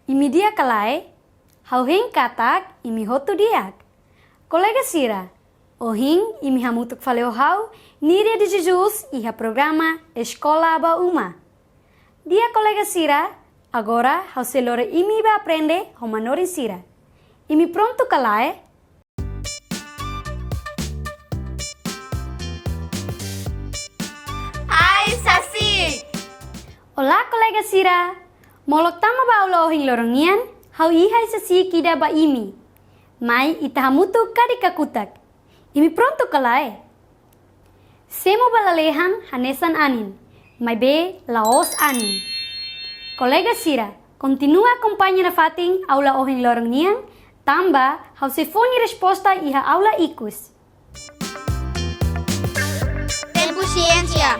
Imi dia kalai, hauhing katak imi hotu diak. Kolega Sira, ohing imi hamutuk faleo hau, niria de Jesus iha programa Escola Ba Uma. Dia kolega Sira, agora hau selore imi ba aprende homanori Sira. Imi pronto kalai? Ai, Saci! Olá, colega Sira. Molok tama ba ula ohing lorongian, hau ihai sasi kida ba imi. Mai ita hamutu kadika kutak. Imi pronto kalai. Semo balalehan hanesan anin. Mai be laos anin. Colega Sira, continua acompanha na fating aula ohing lorongian, tamba hau se foni resposta iha aula ikus. Tempo ciência!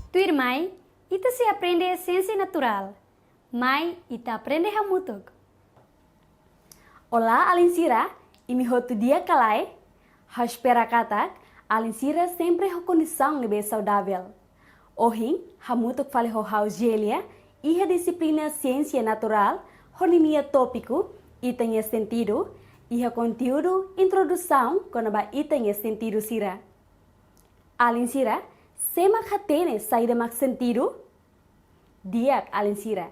Tuirmai, ita se aprende ciência natural. Mai ita aprende hamutuk. Olá, Alinsira. Imi hotu dia kalai. Haspera katak, Alinsira sempre ho condição lebe saudável. Ohing, hamutuk fale ho haugelia, iha disciplina ciência natural, honinia tópico, itanha sentido, iha conteúdo, introdução, konaba itanha sentido sira. Alinsira, semak hatene saída mak sentido? Diak Alinsira,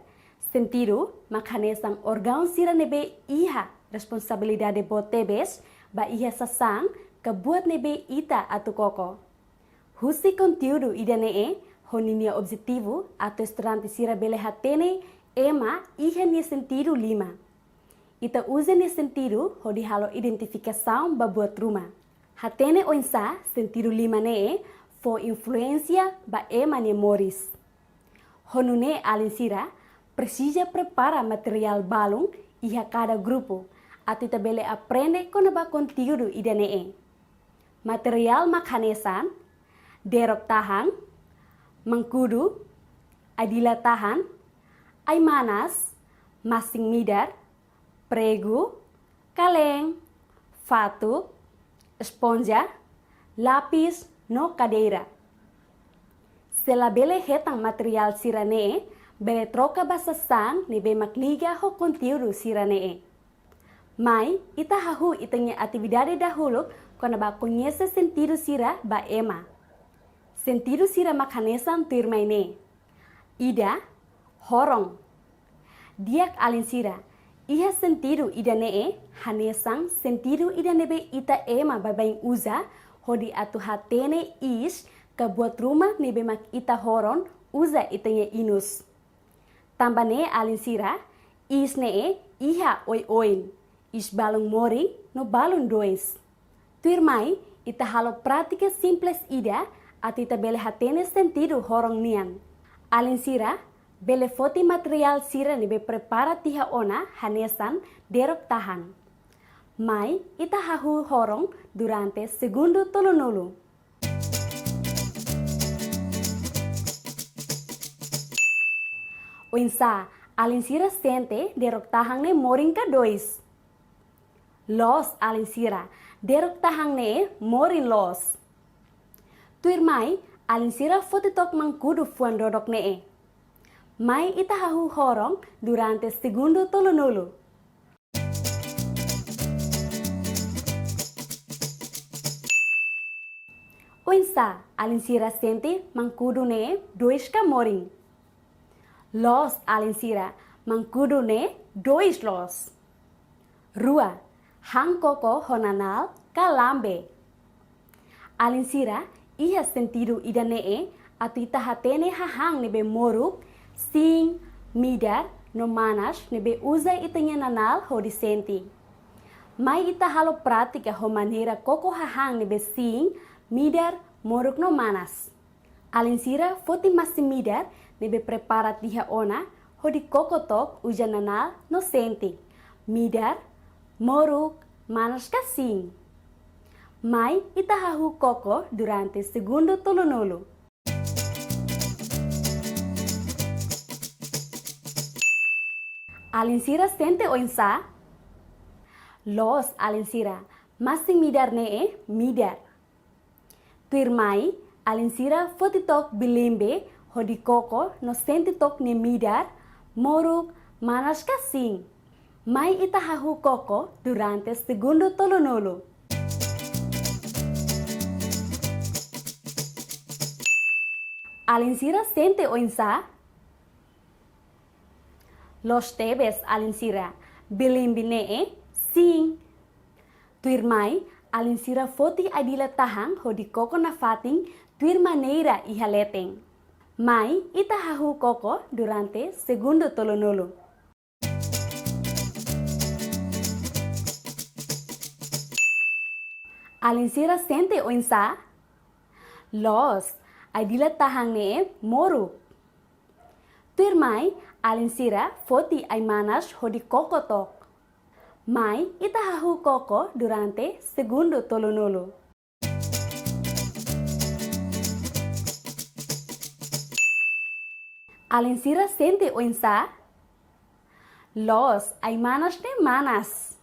sentido makhanesang organ sira nebe iha responsabilidade botebes ba iha sasang kebuat nebe ita atu koko. Husi conteúdo idanee honinia objetivo atau estudante sira bele hatene ema iha ni sentido 5. Ita usa ni sentido hodi halo identificação ba buat rumah. Hatene oinsa sentido 5 nee fo influência ba ema ni moris. Honune Alinsira precisa prepara material balung iha cada grupo atau tabele aprende konaba conteúdo idanee. Material makhanesan, derok tahan, mangkudu, adila tahan, ay manas, masing midar, prego, kaleng, fatu, esponja, lapis, no cadeira. Sela bele hetang material siranee, bele troca basasang ni be makliga ho conteúdo siranee. Mai, ita hahu itanya atividade dahulu kona ba conhece sentido sira ba ema. Sentido sira makhanesan tuirmaine. Ida, horong. Diak Alinsira, iha sentido idanee, hanesang sentido idanebe ita ema babaing uza, hodi atu hatene is, kebuat rumah nebe mak ita horon, uza itanya inus. Tambane Alinsira, is nee iha oi-oin, is balung mori no balung dois. Tuirmai, ita halo prática simples ida, atita bele hatene sentido horong nian. Alinsira, bele foti material sira nebe prepara tiha ona hanesan derok tahan. Mai, ita hahu horong durante segundo tolonolo. Oinsa, Alinsira sente derok tahang ne moring ka dois. Los Alinsira, derok tahang ne morin los. Tuirmai, Alinsira fotitok mangkudu fuan dodok ne. Mai ita hahu horong durante segundo tolonolo. Oinsa, Alinsira sente mangkudu ne dois ka moring. Los Alinsira, mangkudu ne dois los. Rua, hang koko honanal kalambe. Alinsira, iha sentido idanee atita hatene hahang nebe moruk, sing, midar, no manas nebe usa itanya nanal ho disenti. Mai ita halo pratika ho maneira koko hahang nebe sing, midar, moruk no manas. Alinsira foti masi midar nebe prepara tiha ona ho di koko tok uja nanal no senti. Midar, moruk, manas kasing. Mai ita hahu koko durante segundo tolonolo. Alinsira sente oinsa? Los Alinsira, masing midar nee midar. Tuirmai, Alinsira fotitok bilimbe hodi koko no senti tok ne midar, moruk, manas kasing. Mai ita hahu koko durante segundo tolonolo. Alinsira sente o insa? Los tebes alinsira, bilimbine sing. Tuir mai, alinsira foti adila tahang ho di koko na fating tuir maneira ihaleteng. Mai ita hahu koko durante segundo tolonolo. Alinsira sente o insa? Los adila tahang ne moru. Tuir mai, alinsira foti ay manas ho di koko tok. Mai ita hahu koko durante segundo tolonolo. Alinsira sente o insa? Los ay manas ne manas.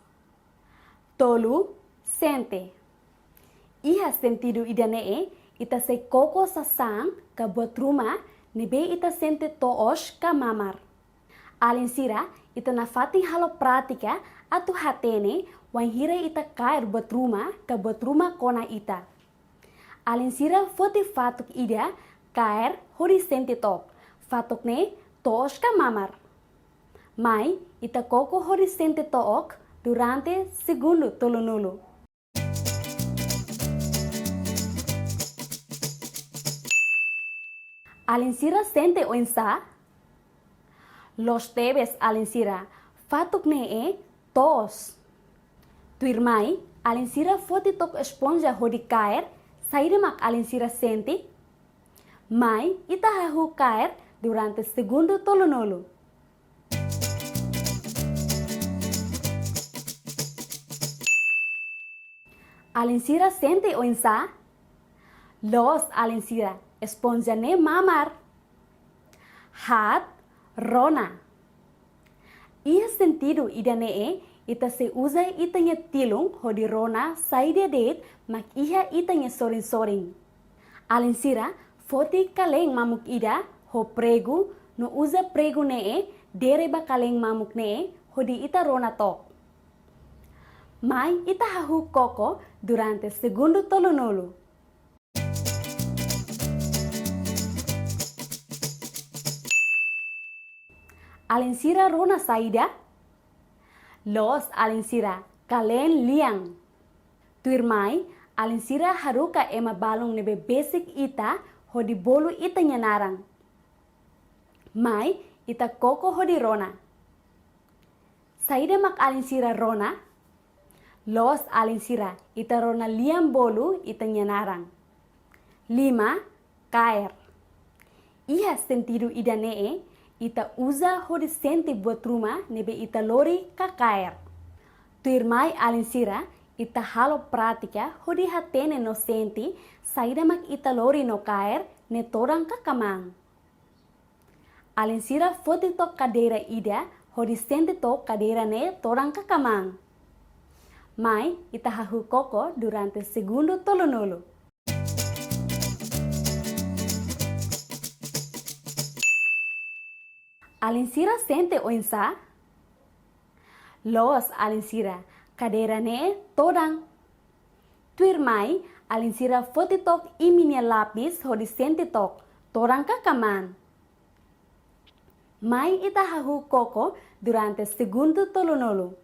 Tolu sente. Iha sentido idanee ita se koko sasang ka buat rumah nebe ita sente toos ka mamar. Alinsira ita na fating halo pratika atu hatene wan hira ita kair buat rumah kona ita. Alinsira foti fatuk ida kair hori sente tok. Fatuk ne toos ka mamar. Mai ita koko hori sente took durante segundo tolonolo. Alinsira sente o insa? Los tebes alinsira, fatuk ne tos. Tuir mai, alinsira foti tok esponja hodi kair, saire mak alinsira sente? Mai, ita hahu kair durante segundo tolonolo. Alinsira sente o insa? Los alinsira, esponja ne mamar. Hat, rona. Ia sentido idanee ita se usa itanya tilung hodi rona saide det mak iha itanya soring-soring. Alinsira foti kaleng mamuk ida ho pregu no usa pregu nee dere ba kaleng mamuk nee hodi ita rona tok. Mai ita hahu koko durante segundo tolonolo. Alinsira rona saida? Los alinsira kalen liang. Tuir mai, alinsira haruka ema balong nebe basic ita hodi bolu ita nyanarang. Mai, ita koko hodi rona. Saida mak alinsira rona? Los alinsira ita rona liang bolu ita nyanarang. 5. Kair. Iha sentido idanee ita usa hodi sente buat rumah nebe ita lori ka kair. Tuir mai alinsira ita halo pratika hodi hatene no senti saida mak ita lori no kair ne torang ka kamang. Alinsira foti tok kadeira ida hodi sente tok kadeira ne torang ka kamang. Mai ita hahu koko durante segundo tolonolo. Alinsira sente o insa? Los alinsira kadeira ne torang. Tuir mai alinsira foti tok iminia lapis hodi sente tok torang ka kaman. Mai ita hahu koko durante segundo tolonolo.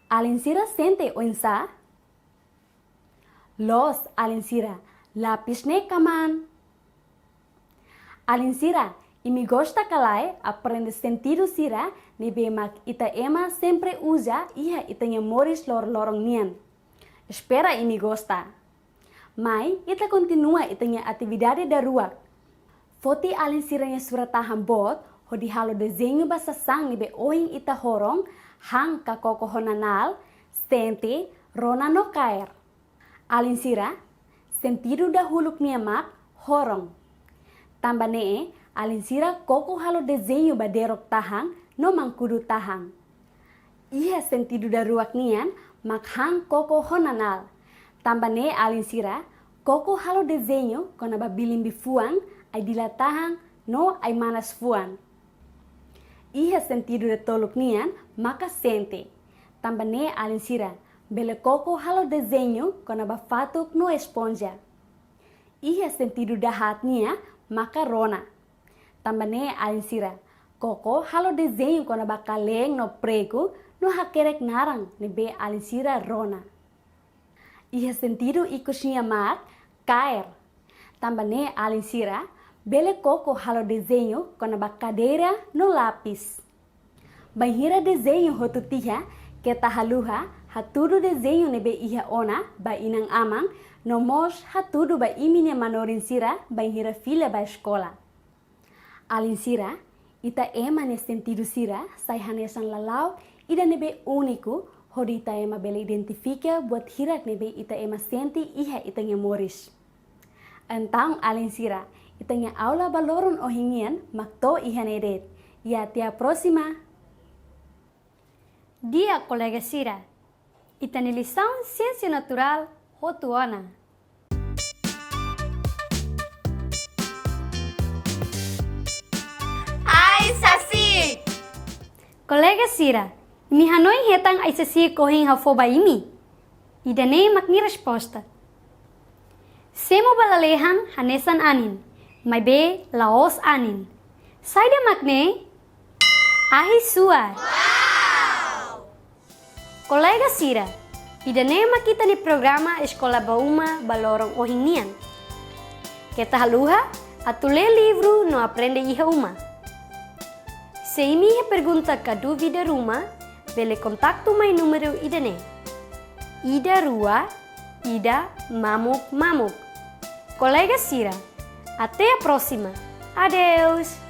Alinsira sente o insa? Los alinsira lapis ne kaman. Alinsira imi gosta kalai aprende sentido sira nebe mak ita ema sempre usa iha itanya moris lorong nian. Espera imi gosta. Mai ita continua itanya atividade da rua. Foti alinsiranya suratahan bot hodi halo desenho basasang nebe ohing ita horong hang kakoko honanal sente rona no kair. Alinsira sentido dahulu niamak horong. Tambah nee, alinsira koko halo desenho baderok tahang no mangkudu tahang. Iya sentido daruak nian mak hang koko honanal. Tambah nee alinsira Koko halo desenho kona ba bilimbi fuan ai dilatahang no ai manas fuan. Iha sentido de toluk nian maka sente. Tambane alin sira. Bele koko halo desenho kona ba fatuk no esponja. Iha sentido da hatnia maka rona. Tambane alin sira. Koko halo desenho kona ba kaleng no prego no hakerek narang nebe alin sira rona. Iha sentido ikusnya mat cair. Tambane alin sira. Bele koko halo desenho kona ba cadeira no lápis. Bahira desenho hotu tiha keta haluha hatudu desenho nebe iha ona ba inang amang no mos hatudu ba imine manorin sira bahira fila ba escola. Alin sira ita ema ne sentido sira sai hanesan lalau ida nebe único hodi ita ema bele identifica buat hirak nebe ita ema senti iha ita ngemoris. Entang alin sira itanya aula baloron ohingian makto iha nedet. Ya tia próxima. Dia colega Sira. Ita ni lição Ciência Natural Rotuana. Ai, Saci! Colega Sira, mi hanoi hetang ai sasi kohing hafoba imi. Ida nem makni resposta. Semo balalehan hanesan anin, mai be laos anin. Sai de makne? Ahi suar. Colega Sira, ida nem makita ni programa Escola Bauma balorong ohinian. Kita haluha atule livro no aprende iha uma. Se imi pergunta ka dúvida ruma, bele contacto mai número ida ne. Ida rua, ida mamuk mamuk. Colega Sira, até a próxima. Adeus!